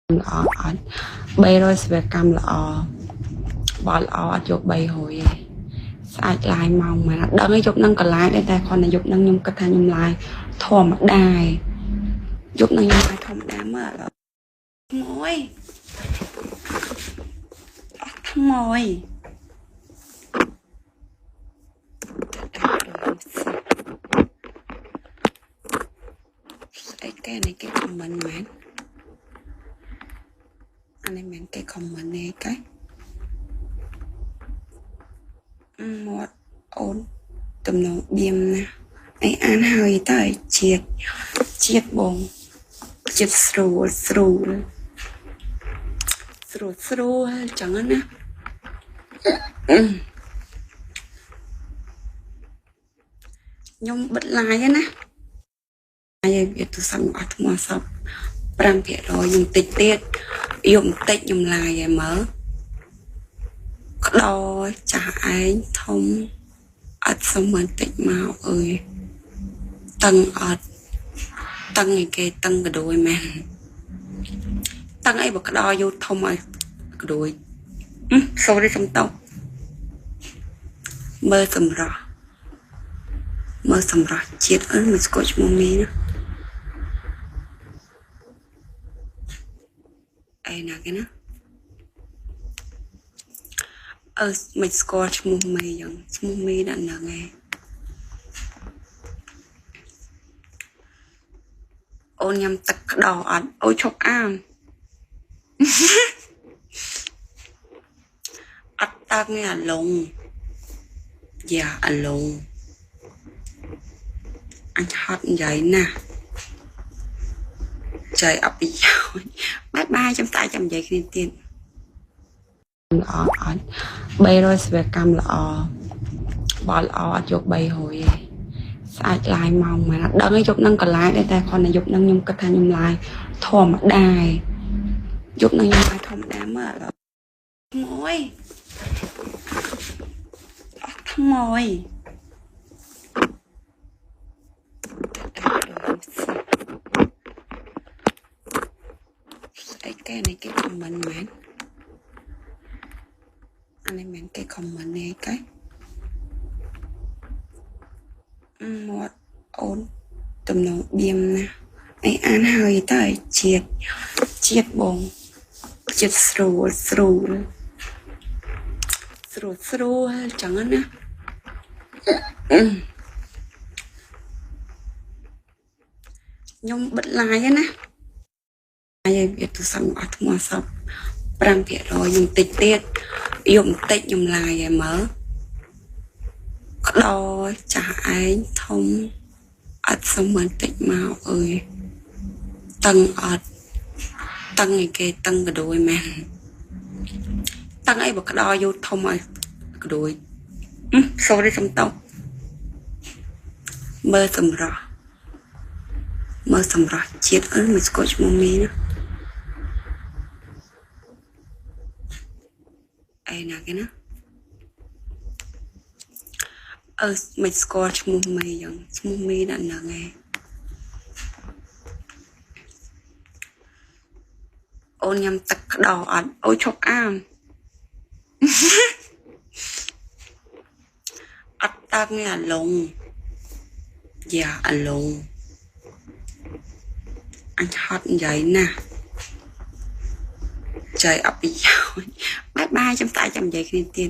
ល្អអត់300សវកម្មល្អបើល្អអត់យក300ទេស្អាតឡាយមកមែនអត់ដឹងឯងយប់នឹងក៏ឡាយដែរតែគ្រាន់តែយប់នឹងខ្ញុំគិតថាខ្ញុំឡាយធម្មតាយប់នឹងខ្ញុំឡាយធម្មតាមើលឥឡូវថ្មួយអត់ថ្មួយស្អីគេនេះគេខមមិនមែនអានេះមែនគេខមមិននេះគេមាត់អូនតំណងបៀមណាអីអានហើយតើជាតិបងជាតិស្រួលចឹងណាខ្ញុំបិទឡាយណាហើយវាទូរស័ព្ទអត់ថ្មសព 5% ខ្ញុំតិចទៀតយំតិចខ្ញុំឡាយឲ្យមើលក្តោចាស់ឯងធំអត់សមមិនតិចមកអើយតឹងអត់តឹងឯគេតឹងកដួយមែនតឹងអីបើក្តោយូរធំឲ្យកដួយsorry សំតោមើលសម្រស់ជាតិអើយមិនស្គាល់ឈ្មោះមីណាអីណាគេណាមិនស្គាល់ឈ្មោះមីយ៉ាងឈ្មោះមីដាក់ហ្នឹងឯងអូនញ៉ាំទឹកក្តោអត់អូយឈប់អានអត់តើមានអាឡុងយ៉ាអាឡុងអញហត់និយាយណាចៃអពិយោបាយចាំតែចាំនិយាយគ្នាទៀតល្អអត់300សវកម្មល្អបើល្អអត់យក300ទេស្អាតឡាយមកមែនអត់ដឹងឯងយប់នឹងក៏ឡាយដែរតែគ្រាន់តែយប់នឹងខ្ញុំគិតថាខ្ញុំឡាយធម្មតាយប់នឹងខ្ញុំឡាយធម្មតាមើលឥឡូវថ្មួយអត់ថ្មួយស្អីគេនេះគេខមមិនមែនអានេះមែនគេខមមិននេះគេមាត់អូនតំណងបៀមណាអីអានហើយតើជាតិបងជាតិស្រួលចឹងណាខ្ញុំបិទឡាយណាហើយវាទូរស័ព្ទអត់ថ្មសព 5% ខ្ញុំតិចទៀតយំតិចខ្ញុំឡាយឲ្យមើលក្តោចាស់ឯងធំអត់សមមិនតិចមកអើយតឹងអត់តឹងឯគេតឹងកដួយមែនតឹងអីបើក្តោយូរធំឲ្យកដួយsorry សំតោមើលសម្រស់ជាតិអើយមិនស្គាល់ឈ្មោះមីណាអីណាគេណាមិនស្គាល់ឈ្មោះមីយ៉ាងឈ្មោះមីដាក់ហ្នឹងឯងអូនញ៉ាំទឹកក្តោអត់អូយឈប់អានអត់តើមានអាឡុងយ៉ាអាឡុងអញហត់និយាយណាចៃអពិយោបាយចាំតែចាំនិយាយគ្នាទៀត